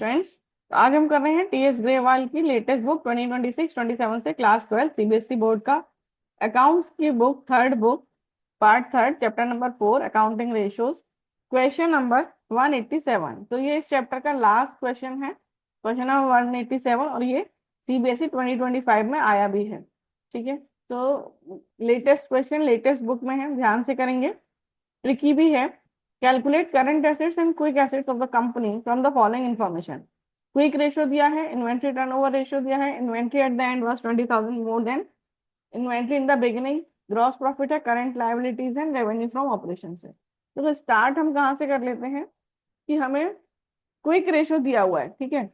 Friends, आज हम कर रहे हैं टीएस ग्रेवाल की लेटेस्ट बुक 2026-27 से क्लास 12 सीबीएसई बोर्ड का अकाउंट्स की book, third book, part third, chapter number 4, accounting ratios, question number 187। तो ये इस चैप्टर का लास्ट क्वेश्चन है, क्वेश्चन नंबर 187, और ये सीबीएसई 2025 में आया भी है। ठीक है, तो लेटेस्ट क्वेश्चन लेटेस्ट बुक में है, ध्यान से करेंगे। ट्रिकी भी है। Calculate current assets and quick assets of the company from the following information. Quick ratio दिया है, इन्वेंट्री टर्नओवर रेशियो दिया है, inventory at the end was 20,000 more than inventory in the beginning, gross profit है, current liabilities and revenue from operation से। तो start हम कहाँ से कर लेते हैं कि हमें क्विक रेशियो दिया हुआ है। ठीक है,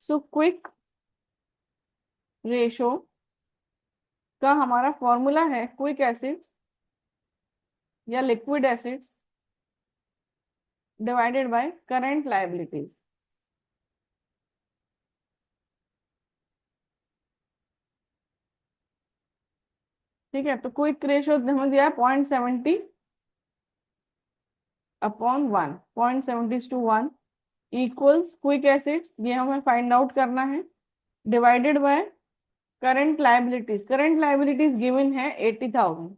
सो क्विक रेशियो का हमारा फॉर्मूला है क्विक एसिड्स या liquid acids divided by current liabilities. ठीक है, तो क्विक रेशियो हमें दिया है 0.70 upon 1, 0.70 to 1 equals quick acids, ये हमें फाइंड आउट करना है, divided by current liabilities. Current liabilities given है 80,000।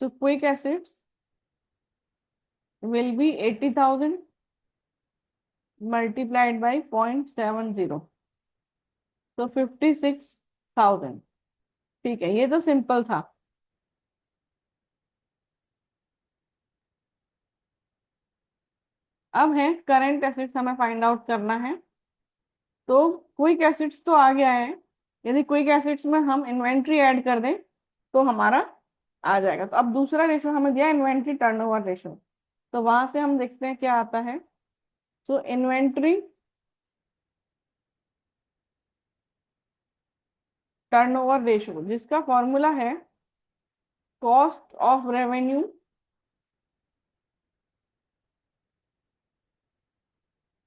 So quick acids will be 80,000 multiplied by 0.70, तो 56,000। ठीक है, ये तो सिंपल था। अब है करंट एसिड्स हमें फाइंड आउट करना है। तो क्विक एसिड्स तो आ गया है, यदि क्विक एसिड्स में हम इन्वेंट्री ऐड कर दें तो हमारा आ जाएगा। तो अब दूसरा रेशो हमें दिया इन्वेंट्री टर्नओवर रेशो, तो वहां से हम देखते हैं क्या आता है। सो इन्वेंट्री टर्नओवर रेशो, जिसका फॉर्मूला है cost of revenue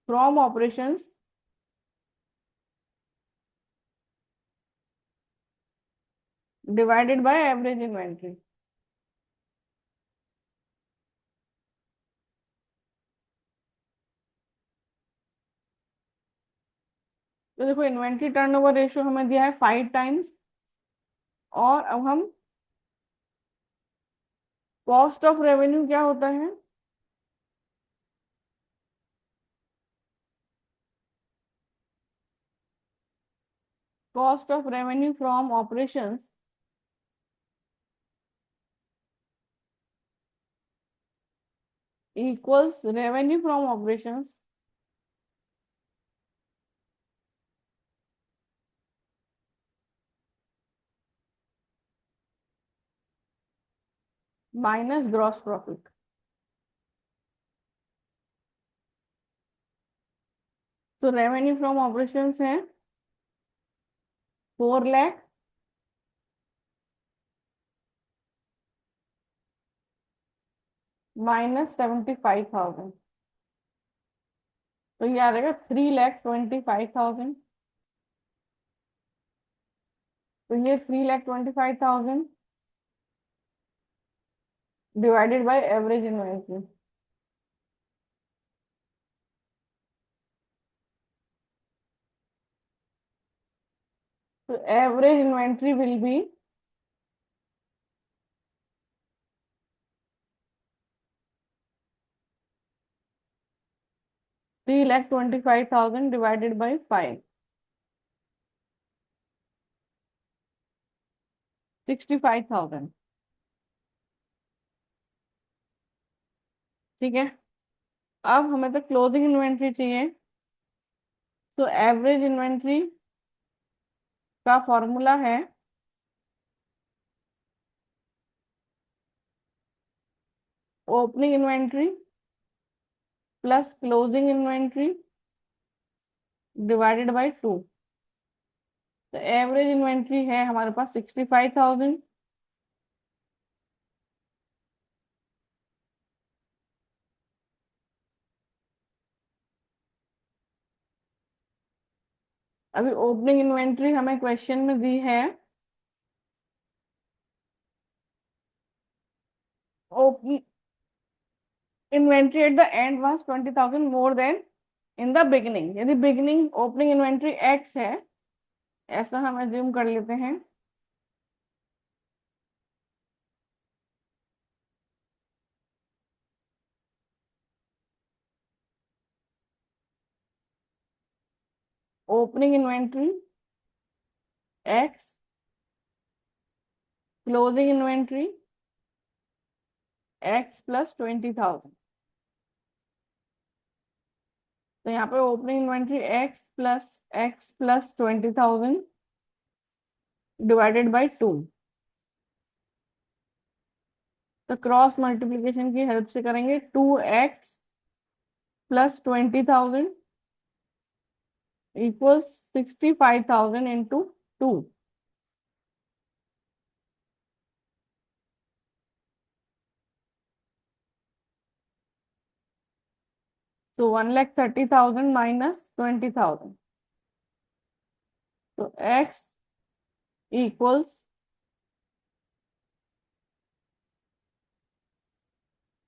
from operations divided by average inventory. तो देखो, इन्वेंट्री टर्नओवर रेशो हमें दिया है 5 टाइम्स, और अब हम कॉस्ट ऑफ रेवेन्यू क्या होता है, cost of revenue from operations equals revenue from operations minus gross profit. तो रेवेन्यू फ्रॉम ऑपरेशंस है 4 लाख माइनस 75,000, तो ये आ जाएगा 3,25,000। तो ये 3,25,000 डिवाइडेड बाय एवरेज इन्वेंट्री। तो average inventory will be 3,25,000 divided by 5, 65,000। ठीक है, अब हमें तो क्लोजिंग इन्वेंट्री चाहिए। तो एवरेज इन्वेंट्री का फॉर्मूला है opening inventory plus closing inventory divided by 2। तो एवरेज इन्वेंट्री है हमारे पास 65,000, अभी ओपनिंग इन्वेंट्री हमें क्वेश्चन में दी है open inventory at the end was 20,000 more then in the beginning. यदि बिगिनिंग ओपनिंग इन्वेंट्री एक्स है, ऐसा हम एज्यूम कर लेते हैं, opening inventory x, closing inventory x plus 20,000। तो यहाँ पे opening inventory x plus 20,000 divided by 2। तो क्रॉस मल्टीप्लीकेशन की हेल्प से करेंगे, 2x प्लस 20,000 इक्वल्स 65,000 इंटू 2। तो 1,30,000 माइनस 20,000, तो x equals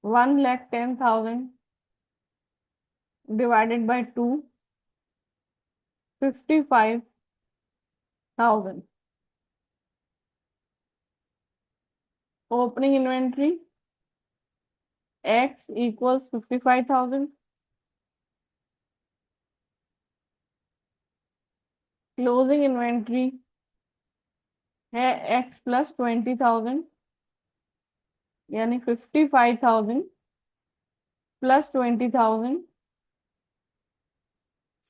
1,10,000 divided by 2, 55,000। Opening inventory x equals 55,000, closing inventory है x प्लस 20,000, यानी 55,000 प्लस 20,000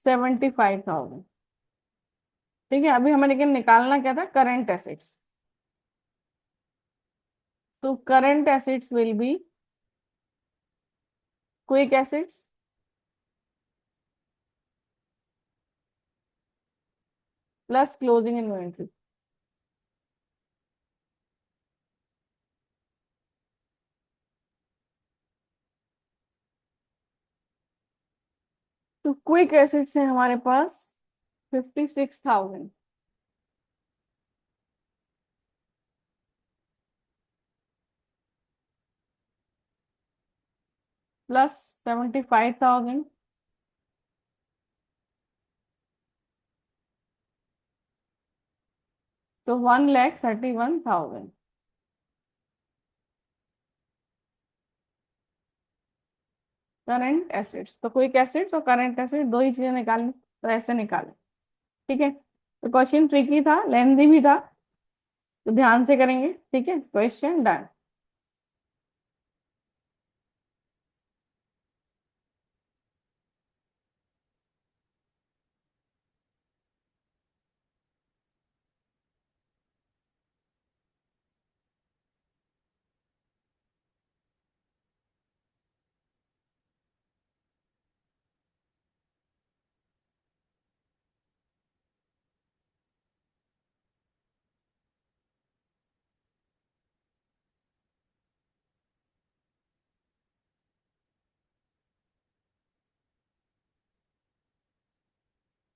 75,000। ठीक है, अभी हमें लेकिन निकालना क्या था, करंट एसेट्स। तो current assets will be quick assets plus closing inventory. तो क्विक एसेट्स है हमारे पास 56,000 प्लस 75,000, तो 1,31,000 करंट एसेट्स। तो क्विक एसेट्स और करंट एसेट्स दो ही चीजें निकालनी, तो ऐसे निकालें। ठीक है, तो क्वेश्चन ट्रिकी था, लेंदी भी था, तो ध्यान से करेंगे। ठीक है, क्वेश्चन डन।